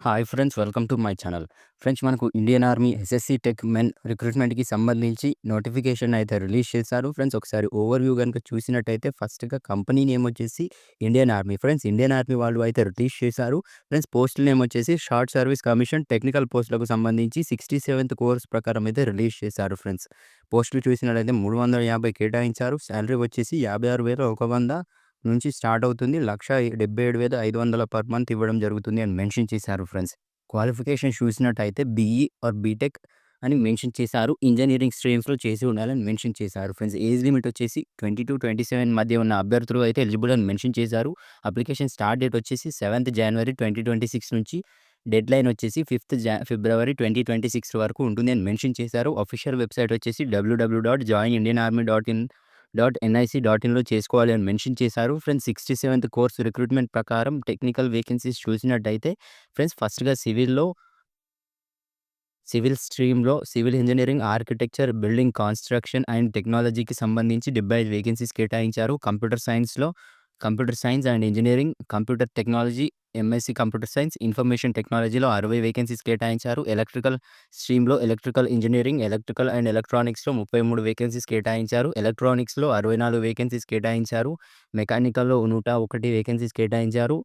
Hi friends, welcome to my channel. Friends, మనకు Indian army SSC tech men రిక్రూట్మెంట్‌కి సంబంధించి notification అయితే release చేశారు. ఫ్రెండ్స్, ఒకసారి ఓవర్‌వ్యూ గనుక చూసినట్టయితే ఫస్ట్‌గా కంపెనీ నేమ్ వచ్చేసి Indian army. Friends, Indian army వాళ్ళు అయితే రిలీజ్ చేశారు. ఫ్రెండ్స్, పోస్టుల నేమ్ వచ్చేసి షార్ట్ సర్వీస్ కమిషన్ టెక్నికల్ పోస్టులకు సంబంధించి 67th కోర్స్ ప్రకారం అయితే రిలీజ్ చేశారు. ఫ్రెండ్స్, పోస్టులు చూసినట్టయితే 350 కేటాయించారు. సాలరీ వచ్చేసి 56,100 నుంచి స్టార్ట్ అవుతుంది. 1,77,500 పర్ మంత్ ఇవ్వడం జరుగుతుంది అని మెన్షన్ చేశారు. ఫ్రెండ్స్, క్వాలిఫికేషన్ చూసినట్టయితే బీఈ ఆర్ బీటెక్ అని మెన్షన్ చేశారు. ఇంజినీరింగ్ స్ట్రీమ్స్‌లో చేసి ఉండాలని మెన్షన్ చేశారు. ఫ్రెండ్స్, ఏజ్ లిమిట్ వచ్చేసి 20-27 మధ్య ఉన్న అభ్యర్థులు అయితే ఎలిజిబుల్ అని మెన్షన్ చేశారు. అప్లికేషన్ స్టార్ట్ డేట్ వచ్చేసి 7th జనవరి 2026 నుంచి డెడ్‌లైన్ వచ్చేసి 5th ఫిబ్రవరి 2026 వరకు ఉంటుంది అని మెన్షన్ చేశారు. అఫీషియల్ వెబ్‌సైట్ వచ్చేసి www.joinindianarmy.in.nic.inలో చేసుకోవాలి అని మెన్షన్ చేశారు. ఫ్రెండ్స్, 67th కోర్స్ రిక్రూట్మెంట్ ప్రకారం టెక్నికల్ వేకెన్సీస్ చూసినట్టయితే ఫ్రెండ్స్, ఫస్ట్‌గా సివిల్ స్ట్రీమ్‌లో civil engineering, architecture, building construction and టెక్నాలజీకి సంబంధించి 75 వేకెన్సీస్ కేటాయించారు. Computer science and engineering, computer technology, MSc computer science, information టెక్నాలజీలో 60 వేకెన్సీస్ కేటాయించారు. ఎలక్ట్రికల్ స్ట్రీమ్‌లో ఎలక్ట్రికల్ ఇంజినీరింగ్, ఎలక్ట్రికల్ అండ్ ఎలక్ట్రానిక్స్‌లో 33 వేకెన్సీస్ కేటాయించారు. ఎలక్ట్రానిక్స్‌లో 64 వేకెన్సీస్ కేటాయించారు. మెకానికల్‌లో 101 వేకెన్సీస్ కేటాయించారు.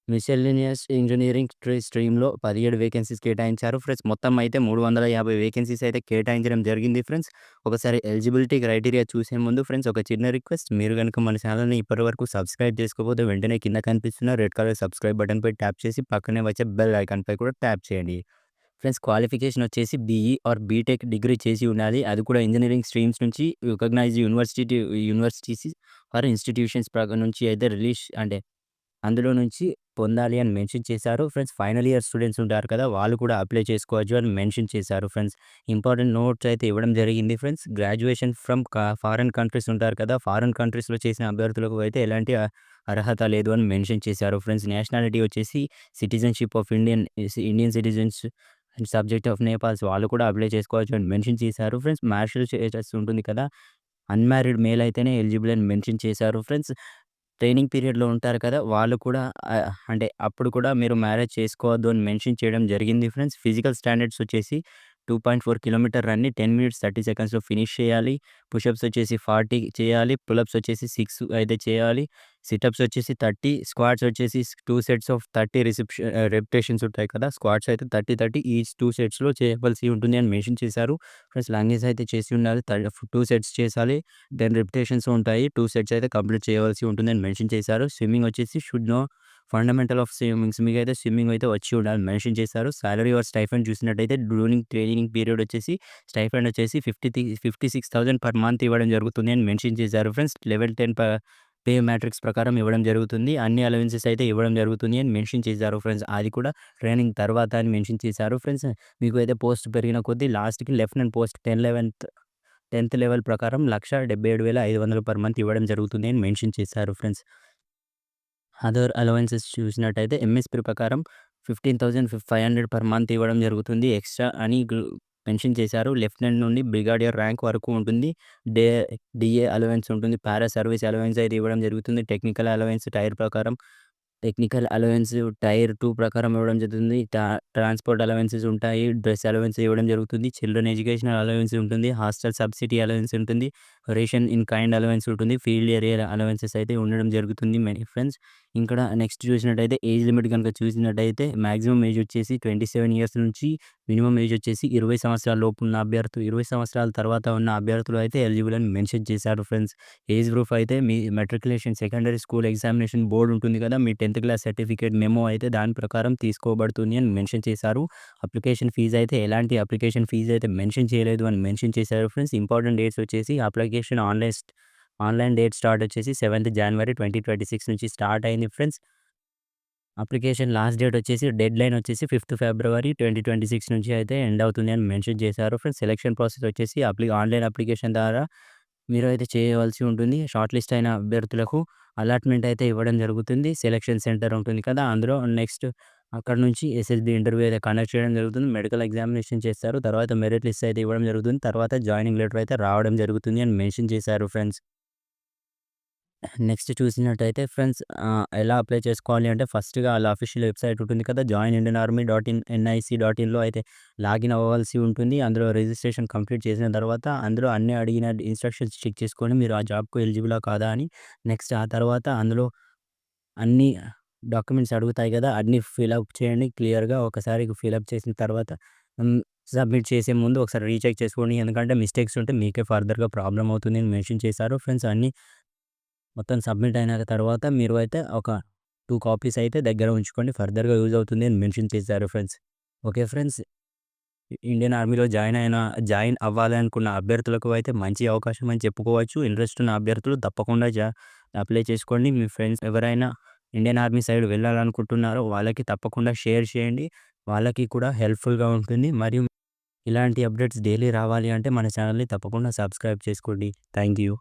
మిసెల్లేనియస్ ఇంజినీరింగ్ స్ట్రీమ్‌లో 17 వేకెన్సీస్ కేటాయించారు. ఫ్రెండ్స్, మొత్తం అయితే 350 వేకెన్సీస్ అయితే కేటాయించడం జరిగింది. ఫ్రెండ్స్, ఒకసారి ఎలిజిబిలిటీ క్రైటీరియా చూసే ముందు ఫ్రెండ్స్, ఒక చిన్న రిక్వెస్ట్. మీరు గనుక మన ఛానల్‌ని ఇప్పటివరకు సబ్స్క్రైబ్ చేసుకోకపోతే వెంటనే కింద కనిపిస్తున్న రెడ్ కలర్ సబ్స్క్రైబ్ బటన్‌పై ట్యాప్ చేసి పక్కనే వచ్చే బెల్ ఐకాన్‌పై కూడా ట్యాప్ చేయండి. ఫ్రెండ్స్, క్వాలిఫికేషన్ వచ్చేసి బీఈ ఆర్ బీటెక్ డిగ్రీ చేసి ఉండాలి. అది కూడా ఇంజినీరింగ్ స్ట్రీమ్స్ నుంచి రికగ్నైజ్డ్ యూనివర్సిటీస్ ఆర్ ఇన్‌స్టిట్యూషన్స్ నుంచి అయితే అందులో నుంచి పొందాలి అని మెన్షన్ చేశారు. ఫ్రెండ్స్, ఫైనల్ ఇయర్ స్టూడెంట్స్ ఉంటారు కదా! వాళ్ళు కూడా అప్లై చేసుకోవచ్చు అని మెన్షన్ చేశారు. ఫ్రెండ్స్, ఇంపార్టెంట్ నోట్స్ అయితే ఇవ్వడం జరిగింది. Friends, graduation from foreign countries ఉంటారు కదా! ఫారెన్ కంట్రీస్‌లో చేసిన అభ్యర్థులకు అయితే ఎలాంటి అర్హత లేదు అని మెన్షన్ చేశారు. ఫ్రెండ్స్, నేషనాలిటీ వచ్చేసి citizenship of Indian citizens and subject of Nepal's వాళ్ళు కూడా అప్లై చేసుకోవచ్చు అని మెన్షన్ చేశారు. ఫ్రెండ్స్, మ్యారిటల్ స్టేటస్ ఉంటుంది కదా! అన్‌మ్యారీడ్ మేల్ అయితేనే ఎలిజిబుల్ అని మెన్షన్ చేశారు. ఫ్రెండ్స్, ట్రైనింగ్ పీరియడ్‌లో ఉంటారు కదా! వాళ్ళు కూడా అప్పుడు కూడా మీరు మ్యారేజ్ చేసుకోవద్దు అని మెన్షన్ చేయడం జరిగింది. ఫ్రెండ్స్, ఫిజికల్ స్టాండర్డ్స్ వచ్చేసి 2.4 కిలోమీటర్ రన్‌ని 10 మినిట్స్ 30 సెకండ్స్‌లో ఫినిష్ చేయాలి. పుషప్స్ వచ్చేసి 40 చేయాలి. పులప్స్ వచ్చేసి 6 అయితే చేయాలి. సిటప్స్ వచ్చేసి 30, స్క్వాట్స్ వచ్చేసి 2 సెట్స్ ఆఫ్ 30 రెపిటేషన్స్ ఉంటాయి కదా! స్క్వాట్స్ అయితే 30, 30 ఈచ్ 2 సెట్స్‌లో చేయవలసి ఉంటుంది అని మెన్షన్ చేశారు. ప్లస్ లంగేస్ అయితే చేసి ఉండాలి. 2 సెట్స్ చేసాలి. 10 రిపిటేషన్స్ ఉంటాయి. 2 సెట్స్ అయితే కంప్లీట్ చేయవలసి ఉంటుందని మెన్షన్ చేశారు. స్విమ్మింగ్ వచ్చేసి should know fundamental of swimmings మీకైతే స్విమ్మింగ్ అయితే వచ్చి ఉండాలని మెన్షన్ చేశారు. సాలరీ ఆర్ స్టైఫండ్ చూసినట్టయితే డ్యూరింగ్ ట్రైనింగ్ పీరియడ్ వచ్చేసి స్టైఫండ్ వచ్చేసి 56,000 పర్ మంత్ ఇవ్వడం జరుగుతుంది అని మెన్షన్ చేశారు. ఫ్రెండ్స్, లెవెల్ 10 పే మ్యాట్రిక్స్ ప్రకారం ఇవ్వడం జరుగుతుంది. అన్ని అలవెన్సెస్ అయితే ఇవ్వడం జరుగుతుంది అని మెన్షన్ చేశారు. ఫ్రెండ్స్, అది కూడా ట్రైనింగ్ తర్వాత అని మెన్షన్ చేశారు. ఫ్రెండ్స్, మీకు అయితే పోస్ట్ పెరిగిన కొద్దీ లాస్ట్‌కి లెఫ్టినెంట్ పోస్ట్ 10th లెవెల్ ప్రకారం 1,77,500 పర్ మంత్ ఇవ్వడం జరుగుతుంది అని మెన్షన్ చేశారు. ఫ్రెండ్స్, అదర్ అలవెన్సెస్ చూసినట్టయితే ఎంఎస్‌పీ ప్రకారం 15,500 పర్ మంత్ ఇవ్వడం జరుగుతుంది ఎక్స్‌ట్రా అని మెన్షన్ చేశారు. లెఫ్టినెంట్ నుండి బ్రిగేడియర్ ర్యాంక్ వరకు ఉంటుంది. డే డీఏ అలవెన్స్ ఉంటుంది. పారా సర్వీస్ అలవెన్స్ అయితే ఇవ్వడం జరుగుతుంది. టెక్నికల్ అలవెన్స్ టైర్ 2 ప్రకారం ఇవ్వడం జరుగుతుంది. ట్రాన్స్‌పోర్ట్ అలవెన్సెస్ ఉంటాయి. డ్రెస్ అలవెన్స్ ఇవ్వడం జరుగుతుంది. చిల్డ్రన్ ఎడ్యుకేషనల్ అలవెన్స్ ఉంటుంది. హాస్టల్ సబ్సిడీ అలవెన్స్ ఉంటుంది. రేషన్ ఇన్ కైండ్ అలవెన్స్ ఉంటుంది. ఫీల్డ్ ఏరియా అలవెన్సెస్ అయితే ఉండడం జరుగుతుంది. ఫ్రెండ్స్, ఇక్కడ నెక్స్ట్ చూసినట్టయితే ఏజ్ లిమిట్ గనుక చూసినట్టయితే మాక్సిమం ఏజ్ వచ్చేసి 27 ఇయర్స్ నుంచి మినిమమ్ ఏజ్ వచ్చేసి 20 సంవత్సరాల లోపు ఉన్న అభ్యర్థులు, 20 సంవత్సరాల తర్వాత ఉన్న అభ్యర్థులు అయితే ఎలిజిబుల్ అని మెన్షన్ చేశారు. ఫ్రెండ్స్, ఏజ్ ప్రూఫ్ అయితే మీ matriculation secondary school examination board ఉంటుంది కదా! మీ 10th క్లాస్ సర్టిఫికేట్ మెమో అయితే దాని ప్రకారం తీసుకోబడుతుంది అని మెన్షన్ చేశారు. అప్లికేషన్ ఫీజ్ అయితే మెన్షన్ చేయలేదు అని మెన్షన్ చేశారు. ఫ్రెండ్స్, ఇంపార్టెంట్ డేట్స్ వచ్చేసి అప్లికేషన్ ఆన్‌లైన్ డేట్ స్టార్ట్ వచ్చేసి 7th జనవరి 2026 నుంచి స్టార్ట్ అయింది. ఫ్రెండ్స్, అప్లికేషన్ లాస్ట్ డేట్ వచ్చేసి డెడ్‌లైన్ వచ్చేసి 5th ఫిబ్రవరి 2026 నుంచి అయితే ఎండ్ అవుతుంది అని మెన్షన్ చేశారు. ఫ్రెండ్స్, సెలక్షన్ ప్రాసెస్ వచ్చేసి ఆన్‌లైన్ అప్లికేషన్ ద్వారా మీరు అయితే చేయవలసి ఉంటుంది. షార్ట్ లిస్ట్ అయిన అభ్యర్థులకు అలాట్‌మెంట్ అయితే ఇవ్వడం జరుగుతుంది. సెలక్షన్ సెంటర్ ఉంటుంది కదా! అందులో నెక్స్ట్ అక్కడ నుంచి ఎస్ఎస్‌బీ ఇంటర్వ్యూ అయితే కండక్ట్ చేయడం జరుగుతుంది. మెడికల్ ఎగ్జామినేషన్ చేస్తారు. తర్వాత మెరిట్ లిస్ట్ అయితే ఇవ్వడం జరుగుతుంది. తర్వాత జాయినింగ్ లెటర్ అయితే రావడం జరుగుతుంది అని మెన్షన్ చేశారు. ఫ్రెండ్స్, నెక్స్ట్ చూసినట్టయితే ఫ్రెండ్స్ ఎలా అప్లై చేసుకోవాలి అంటే ఫస్ట్‌గా ఆళ్ళ అఫీషియల్ వెబ్‌సైట్ ఉంటుంది కదా! Join Indian army dot in NIC dot ఇన్‌లో అయితే లాగిన్ అవ్వాల్సి ఉంటుంది. అందులో రిజిస్ట్రేషన్ కంప్లీట్ చేసిన తర్వాత అందులో అన్నీ అడిగిన ఇన్‌స్ట్రక్షన్స్ చెక్ చేసుకొని మీరు ఆ జాబ్‌కు ఎలిజిబులా కాదా అని నెక్స్ట్ ఆ తర్వాత అందులో అన్ని డాక్యుమెంట్స్ అడుగుతాయి గదా! అన్నీ ఫిలప్ చేయండి క్లియర్‌గా. ఒకసారి ఫిలప్ చేసిన తర్వాత హ్మ్. సబ్మిట్ చేసే ముందు ఒకసారి రీచెక్ చేసుకోండి. ఎందుకంటే మిస్టేక్స్ ఉంటే మీకే ఫర్దర్‌గా ప్రాబ్లమ్ అవుతుంది అని మెన్షన్ చేశారు. ఫ్రెండ్స్ అన్నీ మొత్తం సబ్మిట్ అయిన తర్వాత మీరు అయితే ఒక 2 కాపీస్ అయితే దగ్గర ఉంచుకోండి. ఫర్దర్‌గా యూజ్ అవుతుంది అని మెన్షన్ చేశారు ఫ్రెండ్స్. Okay friends. ఇండియన్ ఆర్మీలో జాయిన్ అవ్వాలి అనుకున్న అభ్యర్థులకు అయితే మంచి అవకాశం అని చెప్పుకోవచ్చు. ఇంట్రెస్ట్ ఉన్న అభ్యర్థులు తప్పకుండా అప్లై చేసుకోండి. మీ ఫ్రెండ్స్ ఎవరైనా ఇండియన్ ఆర్మీ సైడ్ వెళ్ళాలనుకుంటున్నారో వాళ్ళకి తప్పకుండా షేర్ చేయండి. వాళ్ళకి కూడా హెల్ప్‌ఫుల్‌గా ఉంటుంది. మరియు ఇలాంటి అప్డేట్స్ డైలీ రావాలి అంటే మన ఛానెల్‌ని తప్పకుండా సబ్స్క్రైబ్ చేసుకోండి. Thank you.